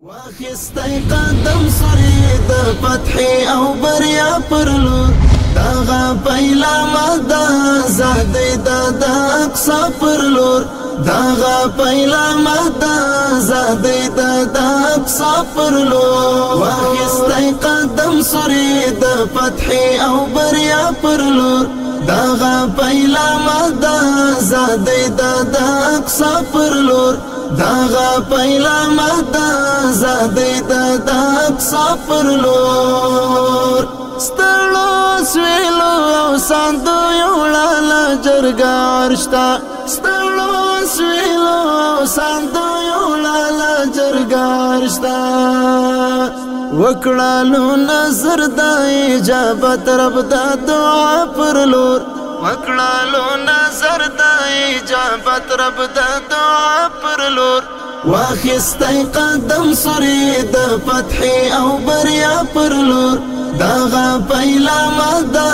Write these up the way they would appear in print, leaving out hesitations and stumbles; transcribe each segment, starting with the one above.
واخستی قدم سری د فتح او بریا پر لور داغا پیلا مدا زادی د اقصا پر لور داغا پیلا مدا زادی د اقصا پر لور واخستی قدم سری د فتح او بریا پر لور داغا پیلا مدا زادی د اقصا پر لور داغا پیلا مدا زادی د اقصا پر لور ستړو سویلو او ساندو یوړاله جرګه عرشتا ستړو سویلو او ساندو یوړاله جرګه عرشتا وکړالو نظر د اجابت رب د دعا پر لور وکړالو نظر د اجابت رب د دعا پر لور واخستی قدم سری د فتح او بریا پر لور داغا پیلا مدا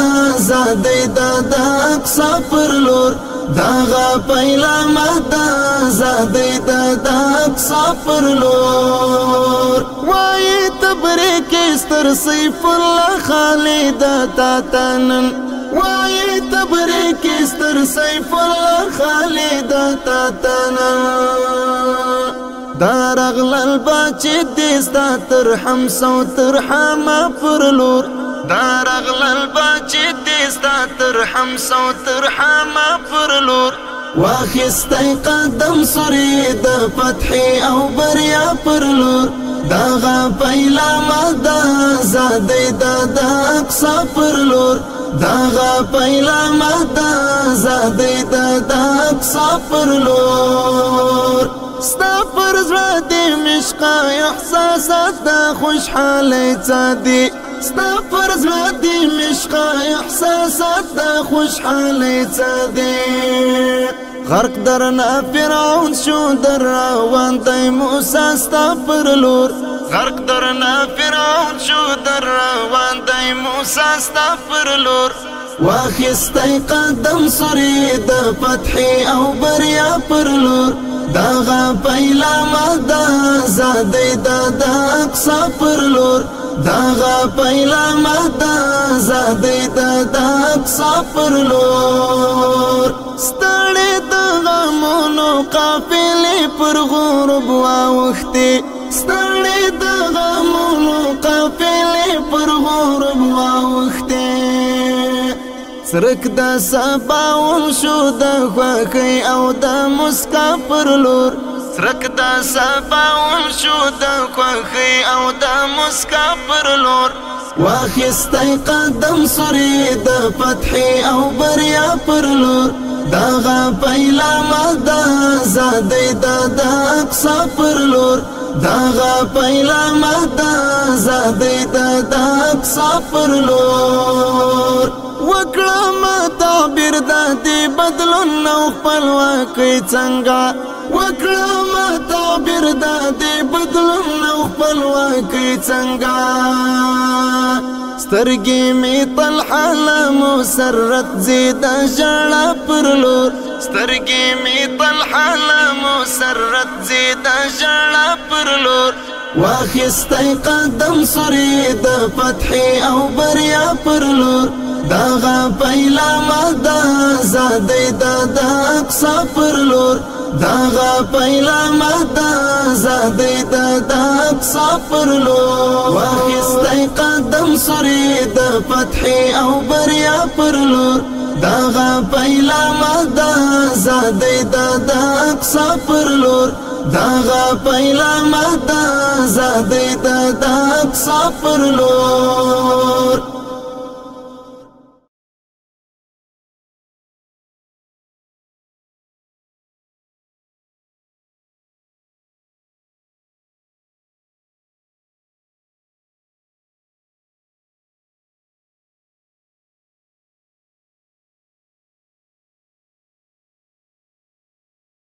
زادی د اقصا پر لور داغا پیلا مدا زادی د اقصا پر لور وای تبریک استر سیف الله خالد تاتنن وای تبریک استر سیف الله خالد تاتنن دارغلل باچ دستا ترحم سو ترحم پر لور دارغلل باچ دستا ترحم سو ترحم پر لور واخستی قدم سری د فتح او بریا پر لور داغا پیلا مدا زادی د اقصا پر لور داغا پیلا مدا زادی د اقصا پر لور ستا پر زړه د مشقه احساسات د خوشحالۍ څادي ستا پر زړه د مشقه احساسات د خوشحالۍ څادي غرق درنا فرعون شو در روان دی موسی ستا پر لور غرق درنا فرعون شو در روان دی موسی ستا پر لور واخستی قدم سری د فتح او بریا پر لور داغا پیلا مدا زادی د اقصا پر لور داغا پیلا مدا زادی د اقصا پر لور ستړی د غمونو قافلې پر غرب واوښتې ستړی د غمونو قافلې پر غرب واوښتې سرک د سباون شو د خوښۍ او د مسکا پر لور سرک د سباون شو د خوښۍ او د مسکا پر لور واخستی قدم سری د فتح او بریا پر لور داغا پیلا مدا زادی د اقصا پر لور داغا پیلا مدا زادی د اقصا پر لور وکړه ما تعبیر د دې بدلون نو خپلواکۍ څنګه وکړه ما تعبیر د دې بدلون نو خپلواکۍ څنګه سترګې مې طلحه له مسرت زیده ژړا پر لور سترګې مې طلحه له مسرت زیده ژړا پر لور واخستی قدم سری د فتح او بریا پر لور داغا پیلا مدا زادی د اقصا پر لور داغا پیلا مدا زادی د اقصا پر لور واخستی قدم سری د فتح او بریا پر لور داغا پیلا مدا زادی د اقصا پر لور داغا پیلا مدا زادی د اقصا پر لور